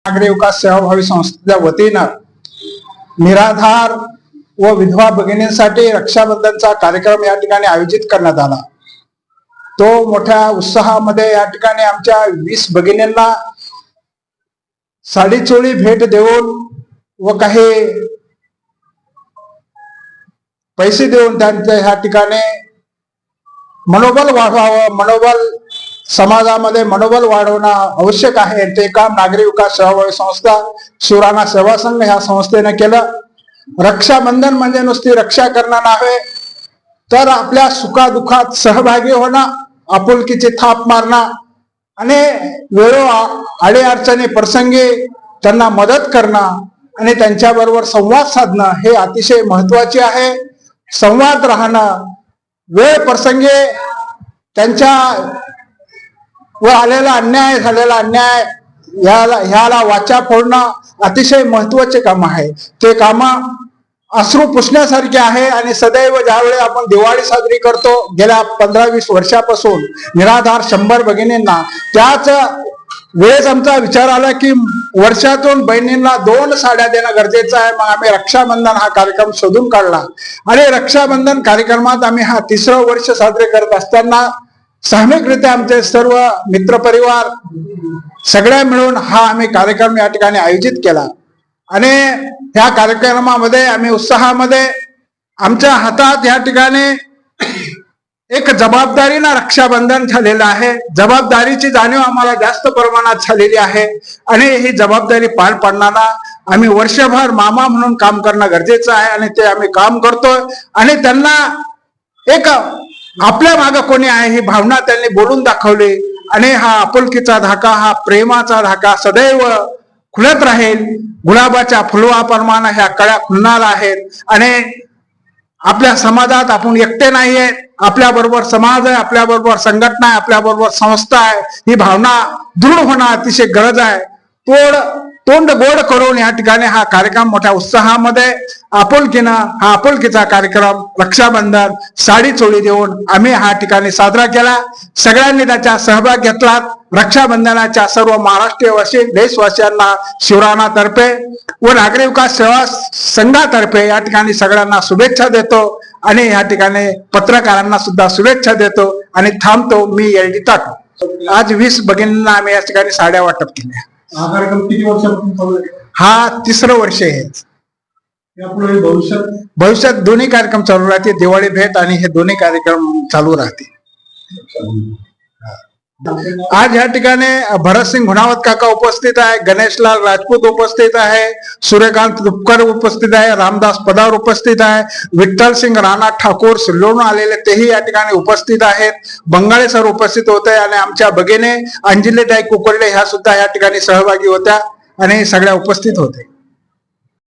नागरी विकास सेवाभावी संस्थेच्या वतीनं निराधार व विधवा भगिनींसाठी रक्षाबंधनचा कार्यक्रम या ठिकाणी आयोजित करण्यात आला। तो मोठ्या उत्साहामध्ये या ठिकाणी आमच्या 20 भगिनींना साडीचोळी भेट देऊन व काही पैसे देऊन त्यांच्या ह्या ठिकाणी मनोबल वाढवावं, मनोबल समाजामध्ये मनोबल वाढवणं आवश्यक आहे। ते काम नागरी विकास सेवाभावी संस्था शिवराणा सेवा संघ ह्या संस्थेने केलं। रक्षाबंधन म्हणजे नुसती रक्षा करणं नव्हे, तर आपल्या सुखादुखात सहभागी होणं, आपुलकीची थाप मारणं आणि वेळोवेळी अडचणी प्रसंगी त्यांना मदत करणं आणि त्यांच्याबरोबर संवाद साधणं हे अतिशय महत्वाचे आहे। संवाद राहणं, वेळ प्रसंगी त्यांच्या व आलेला अन्याय झालेला अन्याय ह्याला वाचा फोडणं अतिशय महत्वाचे काम आहे। ते काम अश्रू पुसण्यासारखे आहे आणि सदैव ज्यावेळी आपण दिवाळी साजरी करतो गेल्या 15-20 वर्षापासून निराधार 100 भगिनींना, त्याच वेळेस आमचा विचार आला की वर्षातून बहिणींना 2 साड्या देणं गरजेचं आहे। मग आम्ही रक्षाबंधन हा कार्यक्रम शोधून काढला आणि रक्षाबंधन कार्यक्रमात आम्ही हा 3रं वर्ष साजरे करत असताना सामूहिकरित्या आमचे सर्व मित्रपरिवार सगळ्या मिळून हा आम्ही कार्यक्रम या ठिकाणी आयोजित केला आणि ह्या कार्यक्रमामध्ये आम्ही उत्साहामध्ये आमच्या हातात या ठिकाणी एक जबाबदारीनं रक्षाबंधन झालेलं आहे। जबाबदारीची जाणीव आम्हाला जास्त प्रमाणात झालेली आहे आणि ही जबाबदारी पार पाडताना आम्ही वर्षभर मामा म्हणून काम करणं गरजेचं आहे आणि ते आम्ही काम करतोय आणि त्यांना एक आपल्या मागे कोणी आहे ही भावना त्यांनी बोलून दाखवली आणि हा आपुलकीचा धाका, हा प्रेमाचा धाका सदैव खुलत राहील। गुलाबाच्या फुलवाप्रमाणे ह्या कळ्या खुलणार आहेत आणि आपल्या समाजात आपण एकटे नाहीये, आपल्या बरोबर समाज आहे, आपल्या बरोबर संघटना आहे, आपल्या बरोबर संस्था आहे। ही भावना दृढ होणं अतिशय गरज आहे। तोंड गोड करून या ठिकाणी हा कार्यक्रम मोठ्या उत्साहामध्ये आपुलकीनं हा आपुलकीचा कार्यक्रम रक्षाबंधन साडी चोळी देऊन आम्ही हा ठिकाणी साजरा केला। सगळ्यांनी त्याचा सहभाग घेतला। रक्षाबंधनाच्या सर्व महाराष्ट्रीयवासी देशवासियांना शिवराणातर्फे व नागरी विकास सेवा संघातर्फे या ठिकाणी सगळ्यांना शुभेच्छा देतो आणि या ठिकाणी पत्रकारांना सुद्धा शुभेच्छा देतो आणि थांबतो। मी LD टाकू। आज 20 भगिनींना आम्ही या ठिकाणी साड्या वाटप केल्या। हा कार्यक्रम किती वर्षापासून चालू आहे? हा 3रं वर्ष आहे। यापुढे भविष्यात दोन्ही कार्यक्रम चालू राहते, दिवाळी भेट आणि हे दोन्ही कार्यक्रम चालू राहते। आज या ठिकाणी भरतसिंग घुणावत काका उपस्थित आहे, गणेशलाल राजपूत उपस्थित आहे, सूर्यकांत दुपकर उपस्थित आहे, रामदास पदार उपस्थित आहे, विठ्ठल सिंग राणा ठाकूर सिल्लोडून आलेले तेही या ठिकाणी उपस्थित आहेत, बंगाळे सर उपस्थित होते आणि आमच्या भगिनी अंजलीताई कुकडले ह्या सुद्धा या ठिकाणी सहभागी होत्या आणि सगळ्या उपस्थित होते।